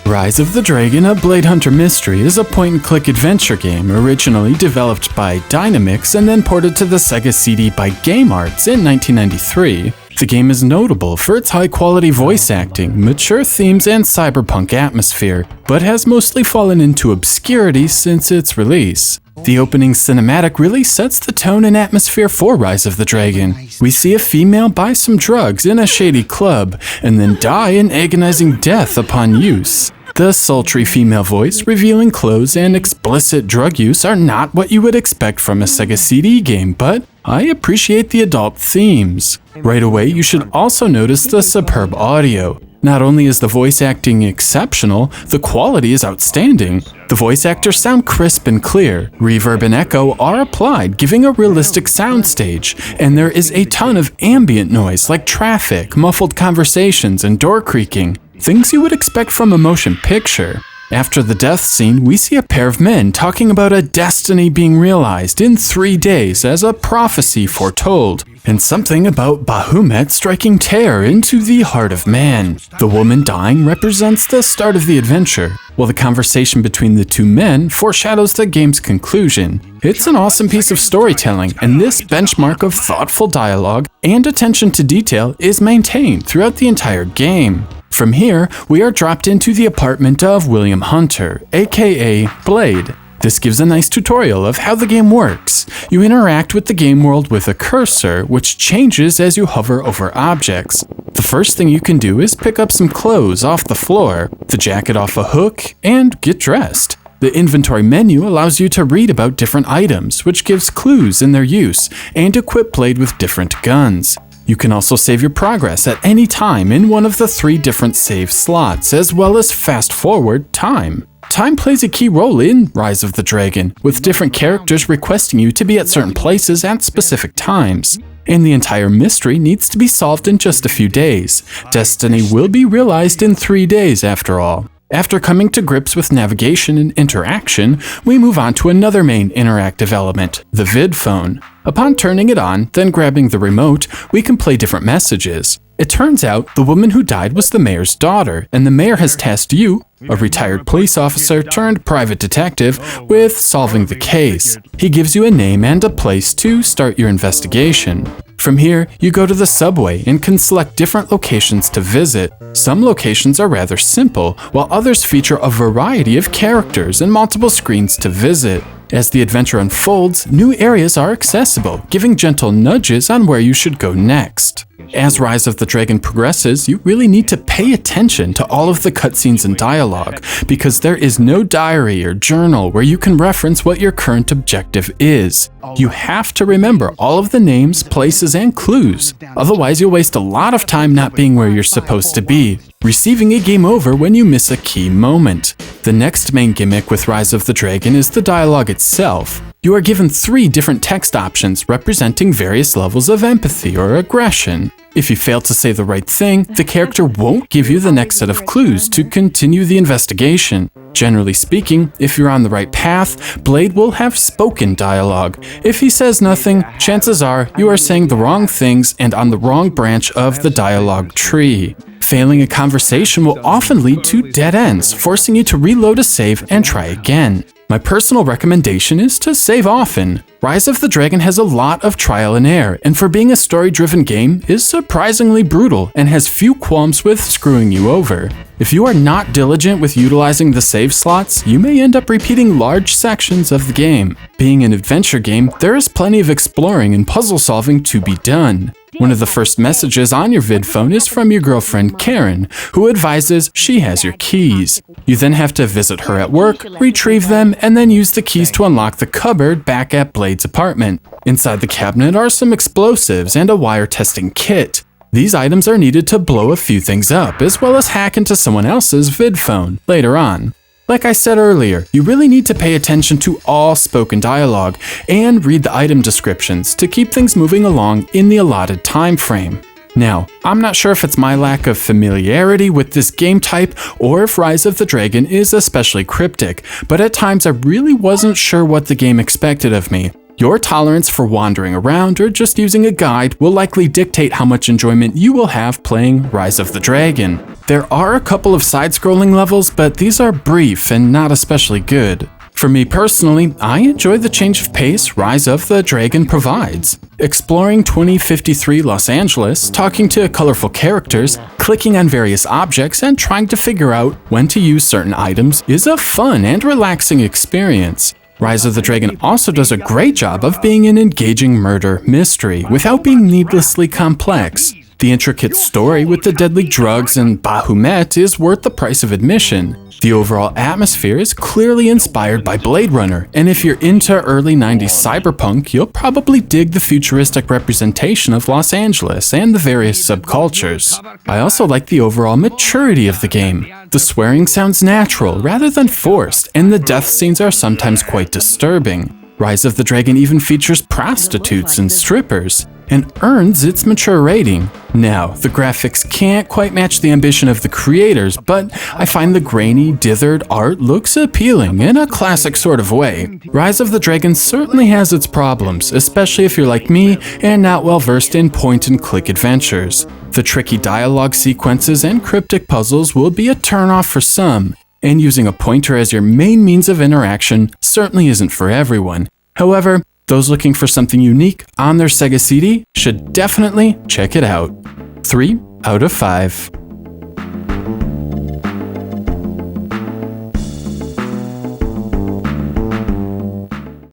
Rise of the Dragon, a Blade Hunter mystery, is a point-and-click adventure game originally developed by Dynamix and then ported to the Sega CD by Game Arts in 1993. The game is notable for its high-quality voice acting, mature themes, and cyberpunk atmosphere, but has mostly fallen into obscurity since its release. The opening cinematic really sets the tone and atmosphere for Rise of the Dragon. We see a female buy some drugs in a shady club, and then die an agonizing death upon use. The sultry female voice, revealing clothes, and explicit drug use are not what you would expect from a Sega CD game, but I appreciate the adult themes. Right away, you should also notice the superb audio. Not only is the voice acting exceptional, the quality is outstanding. The voice actors sound crisp and clear. Reverb and echo are applied, giving a realistic soundstage, and there is a ton of ambient noise like traffic, muffled conversations, and door creaking. Things you would expect from a motion picture. After the death scene, we see a pair of men talking about a destiny being realized in 3 days as a prophecy foretold, and something about Bahamut striking terror into the heart of man. The woman dying represents the start of the adventure, while the conversation between the two men foreshadows the game's conclusion. It's an awesome piece of storytelling, and this benchmark of thoughtful dialogue and attention to detail is maintained throughout the entire game. From here, we are dropped into the apartment of William Hunter, aka Blade. This gives a nice tutorial of how the game works. You interact with the game world with a cursor, which changes as you hover over objects. The first thing you can do is pick up some clothes off the floor, the jacket off a hook, and get dressed. The inventory menu allows you to read about different items, which gives clues in their use, and equip Blade with different guns. You can also save your progress at any time in one of the 3 different save slots, as well as fast forward time. Time plays a key role in Rise of the Dragon, with different characters requesting you to be at certain places at specific times. And the entire mystery needs to be solved in just a few days. Destiny will be realized in 3 days after all. After coming to grips with navigation and interaction, we move on to another main interactive element, the Vidphone. Upon turning it on, then grabbing the remote, we can play different messages. It turns out the woman who died was the mayor's daughter, and the mayor has tasked you, a retired police officer turned private detective, with solving the case. He gives you a name and a place to start your investigation. From here, you go to the subway and can select different locations to visit. Some locations are rather simple, while others feature a variety of characters and multiple screens to visit. As the adventure unfolds, new areas are accessible, giving gentle nudges on where you should go next. As Rise of the Dragon progresses, you really need to pay attention to all of the cutscenes and dialogue, because there is no diary or journal where you can reference what your current objective is. You have to remember all of the names, places, and clues, otherwise you'll waste a lot of time not being where you're supposed to be, receiving a game over when you miss a key moment. The next main gimmick with Rise of the Dragon is the dialogue itself. You are given 3 different text options representing various levels of empathy or aggression. If you fail to say the right thing, the character won't give you the next set of clues to continue the investigation. Generally speaking, if you're on the right path, Blade will have spoken dialogue. If he says nothing, chances are you are saying the wrong things and on the wrong branch of the dialogue tree. Failing a conversation will often lead to dead ends, forcing you to reload a save and try again. My personal recommendation is to save often. Rise of the Dragon has a lot of trial and error, and for being a story-driven game, is surprisingly brutal and has few qualms with screwing you over. If you are not diligent with utilizing the save slots, you may end up repeating large sections of the game. Being an adventure game, there is plenty of exploring and puzzle solving to be done. One of the first messages on your Vidphone is from your girlfriend Karen, who advises she has your keys. You then have to visit her at work, retrieve them, and then use the keys to unlock the cupboard back at Blade's apartment. Inside the cabinet are some explosives and a wire testing kit. These items are needed to blow a few things up, as well as hack into someone else's Vidphone later on. Like I said earlier, you really need to pay attention to all spoken dialogue and read the item descriptions to keep things moving along in the allotted time frame. Now, I'm not sure if it's my lack of familiarity with this game type or if Rise of the Dragon is especially cryptic, but at times I really wasn't sure what the game expected of me. Your tolerance for wandering around or just using a guide will likely dictate how much enjoyment you will have playing Rise of the Dragon. There are a couple of side-scrolling levels, but these are brief and not especially good. For me personally, I enjoy the change of pace Rise of the Dragon provides. Exploring 2053 Los Angeles, talking to colorful characters, clicking on various objects, and trying to figure out when to use certain items is a fun and relaxing experience. Rise of the Dragon also does a great job of being an engaging murder mystery without being needlessly complex. The intricate story with the deadly drugs and Bahamut is worth the price of admission. The overall atmosphere is clearly inspired by Blade Runner, and if you're into early 90s cyberpunk, you'll probably dig the futuristic representation of Los Angeles and the various subcultures. I also like the overall maturity of the game. The swearing sounds natural rather than forced, and the death scenes are sometimes quite disturbing. Rise of the Dragon even features prostitutes and strippers, and earns its mature rating. Now, the graphics can't quite match the ambition of the creators, but I find the grainy, dithered art looks appealing in a classic sort of way. Rise of the Dragon certainly has its problems, especially if you're like me and not well versed in point-and-click adventures. The tricky dialogue sequences and cryptic puzzles will be a turn-off for some, and using a pointer as your main means of interaction certainly isn't for everyone. However, those looking for something unique on their Sega CD should definitely check it out. 3 out of 5.